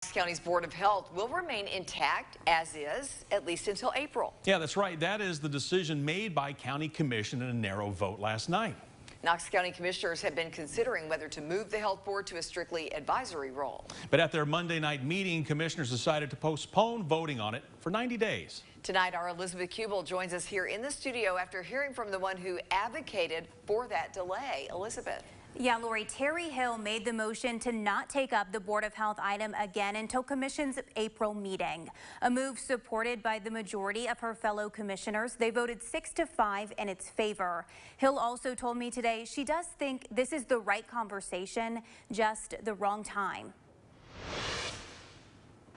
Knox County's Board of Health will remain intact as is, at least until April. Yeah, that's right. That is the decision made by County Commission in a narrow vote last night. Knox County commissioners have been considering whether to move the health board to a strictly advisory role. But at their Monday night meeting, commissioners decided to postpone voting on it for 90 days. Tonight, our Elizabeth Kubel joins us here in the studio after hearing from the one who advocated for that delay. Elizabeth. Yeah, Lori, Terry Hill made the motion to not take up the Board of Health item again until Commission's April meeting. A move supported by the majority of her fellow commissioners. They voted 6-5 in its favor. Hill also told me today she does think this is the right conversation, just the wrong time.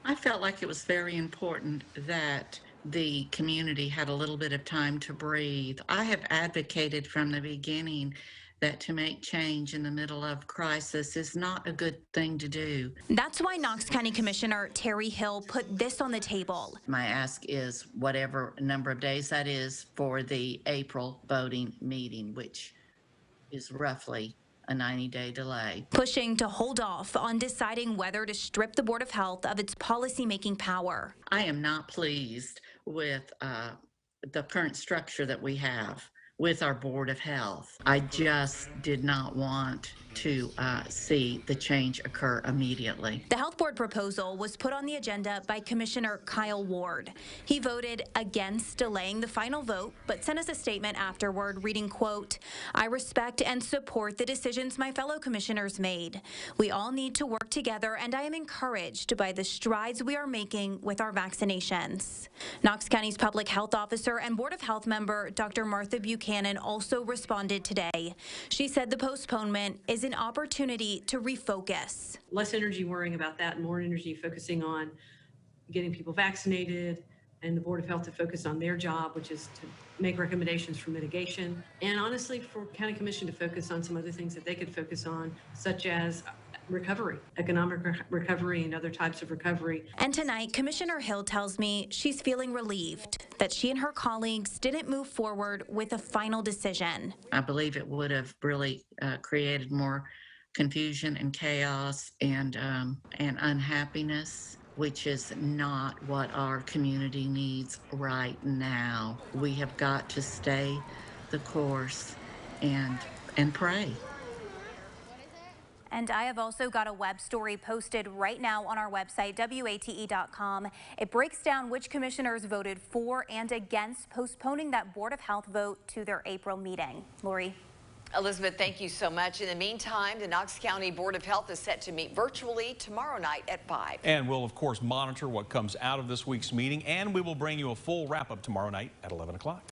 I felt like it was very important that the community had a little bit of time to breathe. I have advocated from the beginning that to make change in the middle of crisis is not a good thing to do. That's why Knox County Commissioner Terry Hill put this on the table. My ask is whatever number of days that is for the April voting meeting, which is roughly a 90-day delay. Pushing to hold off on deciding whether to strip the Board of Health of its policy-making power. I am not pleased with the current structure that we have with our Board of Health. I just did not want to see the change occur immediately. The health board proposal was put on the agenda by Commissioner Kyle Ward. He voted against delaying the final vote, but sent us a statement afterward reading, quote, "I respect and support the decisions my fellow commissioners made. We all need to work together, and I am encouraged by the strides we are making with our vaccinations." Knox County's public health officer and Board of Health member Dr. Martha Buchanan also responded today. She said the postponement is an opportunity to refocus. Less energy worrying about that and more energy focusing on getting people vaccinated, and the Board of Health to focus on their job, which is to make recommendations for mitigation. And honestly, for County Commission to focus on some other things that they could focus on, such as recovery, economic recovery and other types of recovery. And tonight, Commissioner Hill tells me she's feeling relieved that she and her colleagues didn't move forward with a final decision. I believe it would have really created more confusion and chaos and unhappiness, which is not what our community needs right now. We have got to stay the course and pray. And I have also got a web story posted right now on our website, WATE.com. It breaks down which commissioners voted for and against postponing that Board of Health vote to their April meeting. Lori. Elizabeth, thank you so much. In the meantime, the Knox County Board of Health is set to meet virtually tomorrow night at 5. And we'll, of course, monitor what comes out of this week's meeting, and we will bring you a full wrap-up tomorrow night at 11 o'clock.